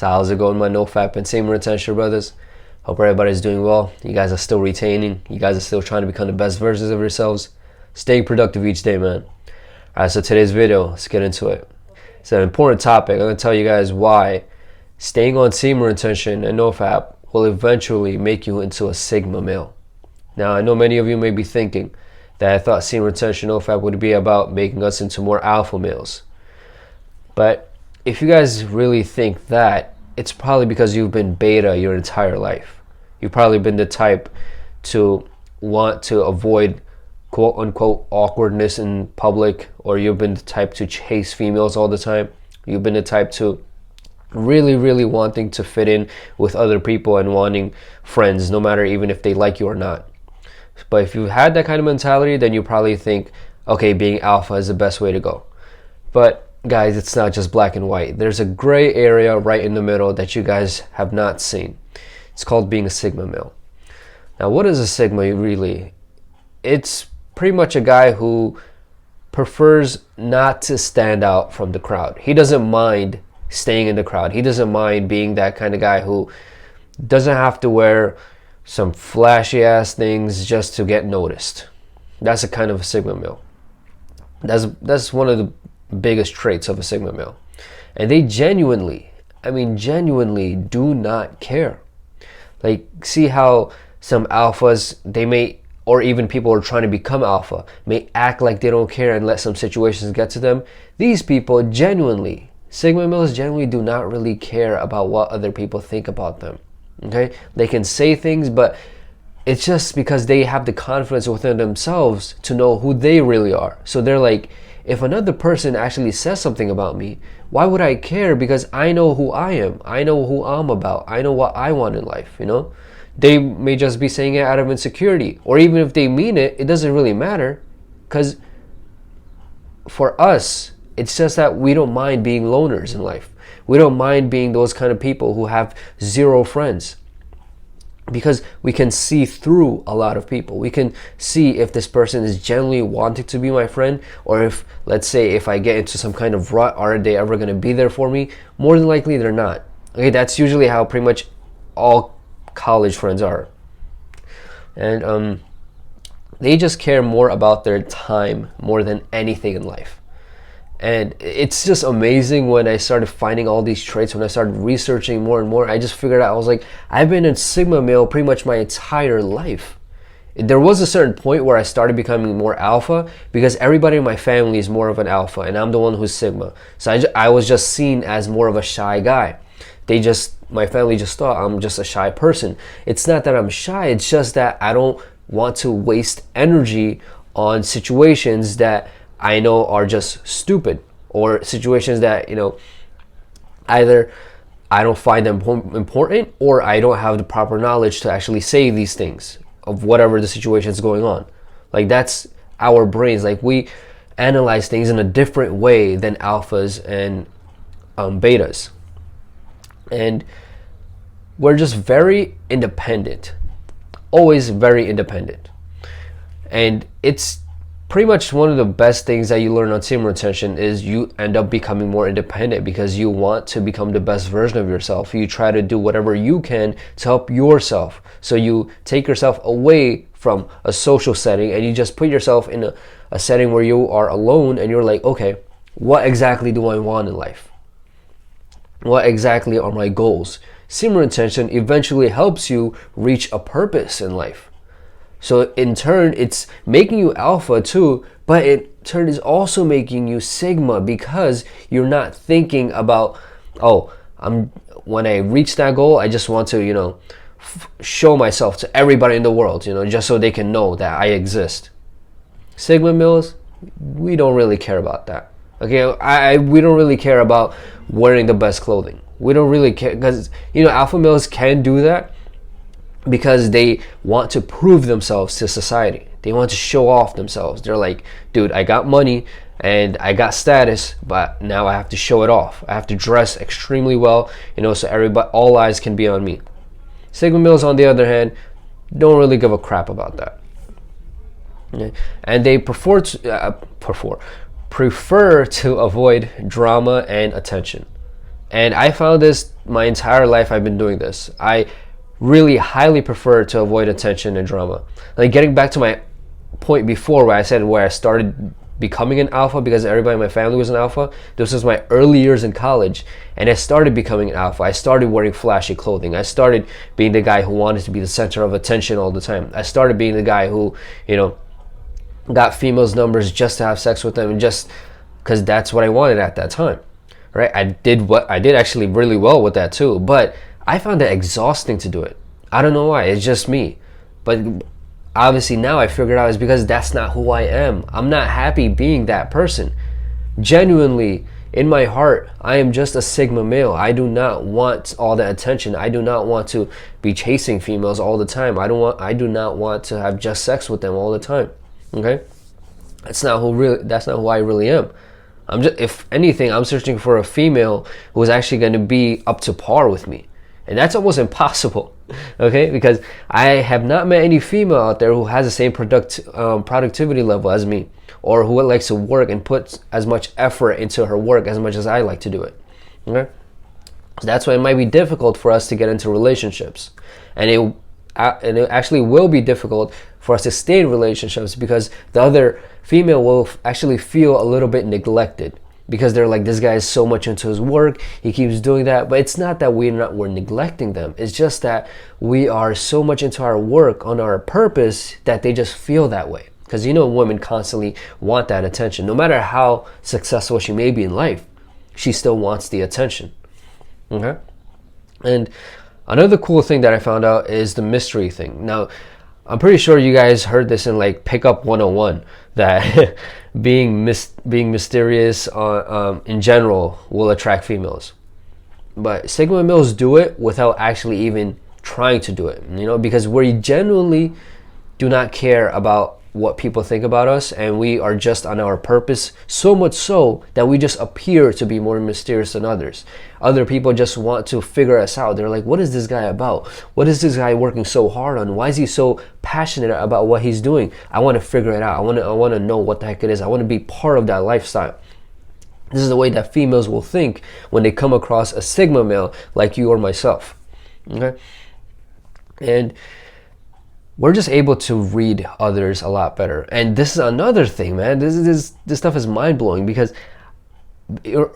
So how's it going, my NoFap and Semen retention brothers? Hope everybody's doing well. You guys are still retaining. You guys are still trying to become the best versions of yourselves. Stay productive each day, man. Alright, so today's video, let's get into it. It's an important topic. I'm going to tell you guys why staying on semen retention and NoFap will eventually make you into a Sigma male. Now, I know many of you may be thinking that I thought semen retention NoFap would be about making us into more alpha males. But if you guys really think that, it's probably because you've been beta your entire life. You've probably been the type to want to avoid quote unquote awkwardness in public, or you've been the type to chase females all the time. You've been the type to really wanting to fit in with other people and wanting friends, no matter even if they like you or not. But if you've had that kind of mentality, then you probably think, okay, being alpha is the best way to go. But guys, it's not just black and white. There's a gray area right in the middle that you guys have not seen. It's called being a Sigma male. Now, what is a Sigma really? It's pretty much a guy who prefers not to stand out from the crowd. He doesn't mind staying in the crowd. He doesn't mind being that kind of guy who doesn't have to wear some flashy ass things just to get noticed. That's a kind of a Sigma male. That's one of the biggest traits of a Sigma male. And they genuinely do not care. Like, see how some alphas, they may, or even people who are trying to become alpha, may act like they don't care and let some situations get to them. These people genuinely, Sigma males genuinely do not really care about what other people think about them. Okay? They can say things, but it's just because they have the confidence within themselves to know who they really are. So they're like, if another person actually says something about me, why would I care? Because I know who I am. I know who I'm about. I know what I want in life, you know? They may just be saying it out of insecurity. Or even if they mean it, it doesn't really matter. Because for us, it's just that we don't mind being loners in life. We don't mind being those kind of people who have zero friends. Because we can see through a lot of people. We can see if this person is genuinely wanting to be my friend, or if, let's say, if I get into some kind of rut, are they ever going to be there for me? More than likely, they're not. Okay, that's usually how pretty much all college friends are. And they just care more about their time more than anything in life. And it's just amazing when I started finding all these traits, when I started researching more and more, I just figured out, I was like, I've been a Sigma male pretty much my entire life. There was a certain point where I started becoming more alpha because everybody in my family is more of an alpha and I'm the one who's Sigma. So I was just seen as more of a shy guy. My family just thought I'm just a shy person. It's not that I'm shy, it's just that I don't want to waste energy on situations that I know are just stupid, or situations that, you know, either I don't find them important or I don't have the proper knowledge to actually say these things of whatever the situation is going on. Like, that's our brains. Like, we analyze things in a different way than alphas and betas. And we're just very independent, always very independent. And it's pretty much one of the best things that you learn on semen retention is you end up becoming more independent because you want to become the best version of yourself. You try to do whatever you can to help yourself. So you take yourself away from a social setting and you just put yourself in a setting where you are alone and you're like, okay, what exactly do I want in life? What exactly are my goals? Semen retention eventually helps you reach a purpose in life. So in turn, it's making you alpha too, but in turn is also making you Sigma because you're not thinking about, oh, when I reach that goal, I just want to, you know, show myself to everybody in the world, you know, just so they can know that I exist. Sigma males, we don't really care about that. Okay, we don't really care about wearing the best clothing. We don't really care because, you know, alpha males can do that because they want to prove themselves to society. They want to show off themselves. They're like, dude, I got money and I got status, but now I have to show it off. I have to dress extremely well, you know, so all eyes can be on me. Sigma males, on the other hand, don't really give a crap about that. Okay? And they prefer to avoid drama and attention. And I found this my entire life. I've been doing this. I really highly prefer to avoid attention and drama. Like, getting back to my point before where I said where I started becoming an alpha because everybody in my family was an alpha. This was my early years in college, and I started becoming an alpha. I started wearing flashy clothing. I started being the guy who wanted to be the center of attention all the time. I started being the guy who, got females' numbers just to have sex with them, and just because that's what I wanted at that time, right? I did actually really well with that too, but I found it exhausting to do it. I don't know why. It's just me, but obviously now I figured out it's because that's not who I am. I'm not happy being that person. Genuinely, in my heart, I am just a Sigma male. I do not want all the attention. I do not want to be chasing females all the time. I do not want to have just sex with them all the time. Okay? That's not who I really am. If anything, I'm searching for a female who is actually going to be up to par with me. And that's almost impossible, okay? Because I have not met any female out there who has the same productivity level as me, or who likes to work and puts as much effort into her work as much as I like to do it, okay? So that's why it might be difficult for us to get into relationships. And it actually will be difficult for us to stay in relationships because the other female will actually feel a little bit neglected. Because they're like, this guy is so much into his work, he keeps doing that. But it's not that we're neglecting them. It's just that we are so much into our work on our purpose that they just feel that way. Because women constantly want that attention. No matter how successful she may be in life, she still wants the attention. Okay? And another cool thing that I found out is the mystery thing. Now, I'm pretty sure you guys heard this in like Pickup 101, that being mysterious in general will attract females. But Sigma males do it without actually even trying to do it, because we genuinely do not care about what people think about us, and we are just on our purpose, so much so that we just appear to be more mysterious than others. Other people just want to figure us out. They're like, what is this guy about? What is this guy working so hard on? Why is he so passionate about what he's doing? I want to figure it out. I want to know what the heck it is. I want to be part of that lifestyle. This is the way that females will think when they come across a Sigma male like you or myself. Okay? And we're just able to read others a lot better. And this is another thing, man. This stuff is mind-blowing, because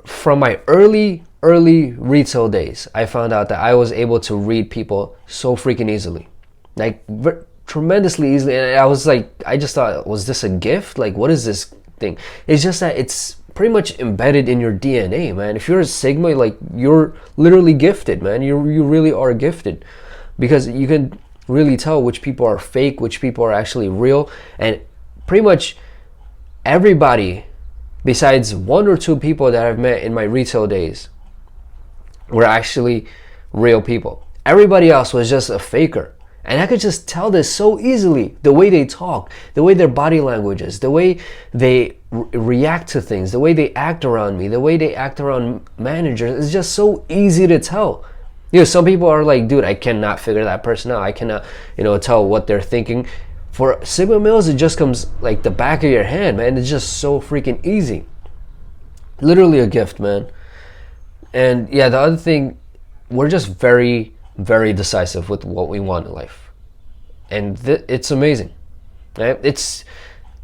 from my early retail days, I found out that I was able to read people so freaking easily. Like, tremendously easily. And I just thought, was this a gift? Like, what is this thing? It's just that it's pretty much embedded in your DNA, man. If you're a Sigma, like, you're literally gifted, man. You really are gifted, because you can really tell which people are fake, which people are actually real. And pretty much everybody besides one or two people that I've met in my retail days were actually real people. Everybody else was just a faker. And I could just tell this so easily. The way they talk, the way their body language is, the way they react to things, the way they act around me, the way they act around managers. It's just so easy to tell. Some people are like, dude, I cannot figure that person out. I cannot, tell what they're thinking. For Sigma males, it just comes like the back of your hand, man. It's just so freaking easy. Literally a gift, man. And yeah, the other thing, we're just very, very decisive with what we want in life. And it's amazing. Right? It's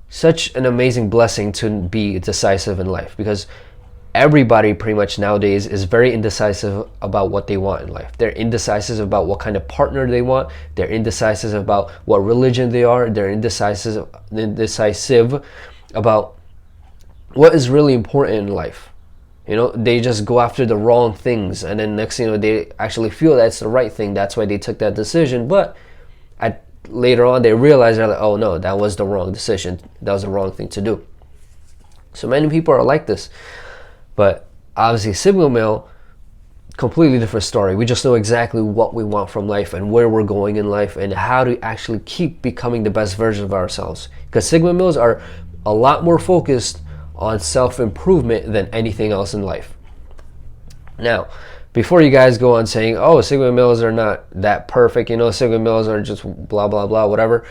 such an amazing blessing to be decisive in life, because everybody pretty much nowadays is very indecisive about what they want in life. They're indecisive about what kind of partner they want. They're indecisive about what religion they are. They're indecisive about what is really important in life. They just go after the wrong things, and then next thing they actually feel that's the right thing. That's why they took that decision. But later on, they realize, they're like, oh no, that was the wrong decision. That was the wrong thing to do. So many people are like this. But obviously, Sigma male, completely different story. We just know exactly what we want from life and where we're going in life and how to actually keep becoming the best version of ourselves. Because Sigma males are a lot more focused on self-improvement than anything else in life. Now, before you guys go on saying, oh, Sigma males are not that perfect, Sigma males are just blah, blah, blah, whatever,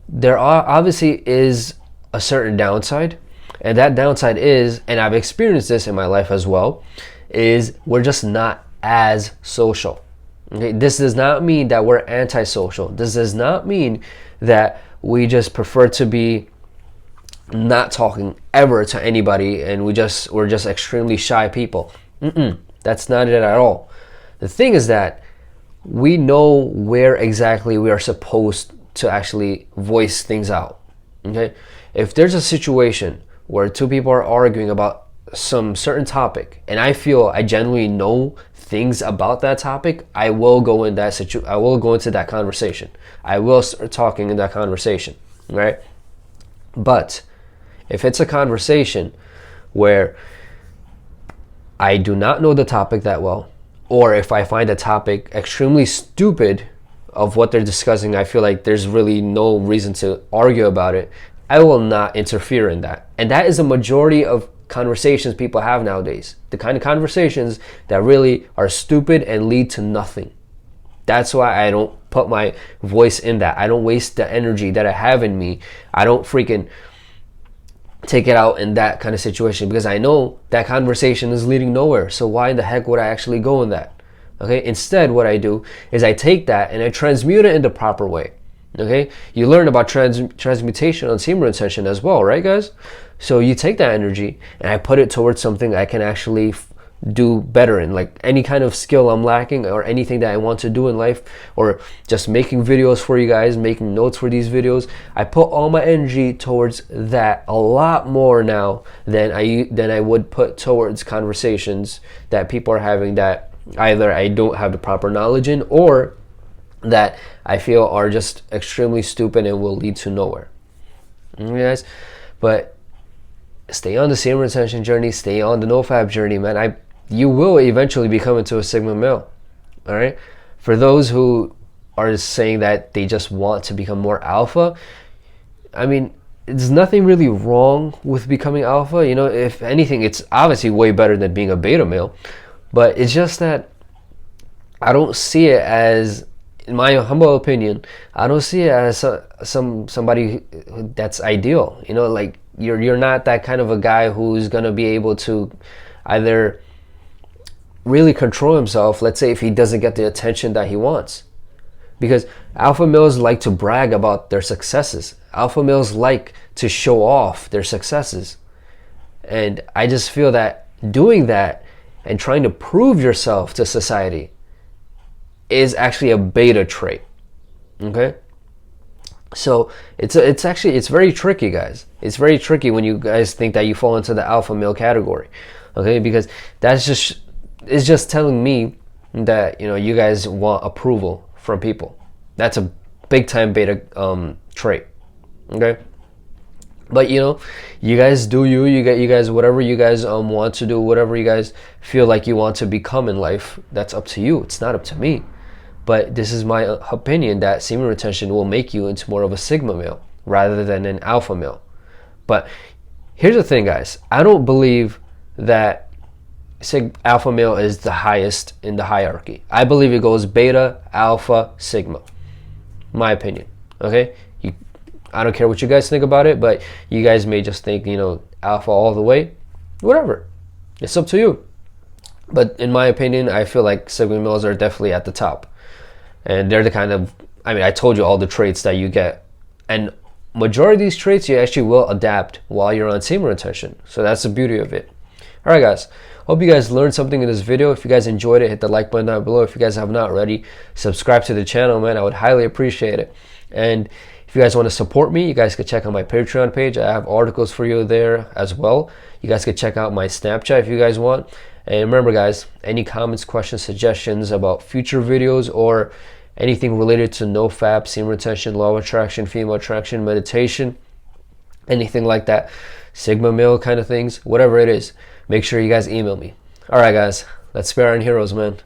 there obviously is a certain downside. And that downside is, and I've experienced this in my life as well, is we're just not as social. Okay, this does not mean that we're antisocial. This does not mean that we just prefer to be not talking ever to anybody and we're just extremely shy people. That's not it at all. The thing is that we know where exactly we are supposed to actually voice things out. Okay, if there's a situation where two people are arguing about some certain topic and I feel I genuinely know things about that topic, I will go in that I will go into that conversation. I will start talking in that conversation, right? But if it's a conversation where I do not know the topic that well, or if I find a topic extremely stupid of what they're discussing, I feel like there's really no reason to argue about it, I will not interfere in that. And that is a majority of conversations people have nowadays. The kind of conversations that really are stupid and lead to nothing. That's why I don't put my voice in that. I don't waste the energy that I have in me. I don't freaking take it out in that kind of situation because I know that conversation is leading nowhere. So why in the heck would I actually go in that? Okay, instead what I do is I take that and I transmute it in the proper way. Okay, you learn about transmutation on semen retention as well, right guys? So you take that energy and I put it towards something I can actually do better in, like any kind of skill I'm lacking or anything that I want to do in life, or just making videos for you guys, making notes for these videos. I put all my energy towards that a lot more now than I would put towards conversations that people are having that either I don't have the proper knowledge in or that I feel are just extremely stupid and will lead to nowhere. Okay, guys, but stay on the semen retention journey, stay on the nofap journey, man. You will eventually become into a Sigma male. All right. For those who are saying that they just want to become more alpha, I mean, there's nothing really wrong with becoming alpha. You know, if anything, it's obviously way better than being a beta male. But it's just that I don't see it as, in my humble opinion, I don't see it as somebody that's ideal. You know, like you're not that kind of a guy who's gonna be able to either really control himself, let's say if he doesn't get the attention that he wants. Because alpha males like to brag about their successes. Alpha males like to show off their successes. And I just feel that doing that and trying to prove yourself to society is actually a beta trait. Okay? So it's very tricky, guys. It's very tricky when you guys think that you fall into the alpha male category. Okay? Because it's just telling me that, you know, you guys want approval from people. That's a big time beta trait. Okay? But you know, you guys do you guys whatever you guys want to do, whatever you guys feel like you want to become in life, that's up to you. It's not up to me. But this is my opinion that semen retention will make you into more of a Sigma male rather than an alpha male. But here's the thing, guys. I don't believe that alpha male is the highest in the hierarchy. I believe it goes beta, alpha, sigma. My opinion. Okay? I don't care what you guys think about it, but you guys may just think, you know, alpha all the way. Whatever. It's up to you. But in my opinion, I feel like sigma males are definitely at the top. And they're the kind of, I mean, I told you all the traits that you get. And majority of these traits you actually will adapt while you're on semen retention. So that's the beauty of it. All right, guys. Hope you guys learned something in this video. If you guys enjoyed it, hit the like button down below. If you guys have not already, subscribe to the channel, man. I would highly appreciate it. And if you guys want to support me, you guys could check out my Patreon page. I have articles for you there as well. You guys could check out my Snapchat if you guys want. And remember, guys, any comments, questions, suggestions about future videos or anything related to nofap, semen retention, law of attraction, female attraction, meditation, anything like that, Sigma male kind of things, whatever it is, make sure you guys email me. All right, guys, let's spare our heroes, man.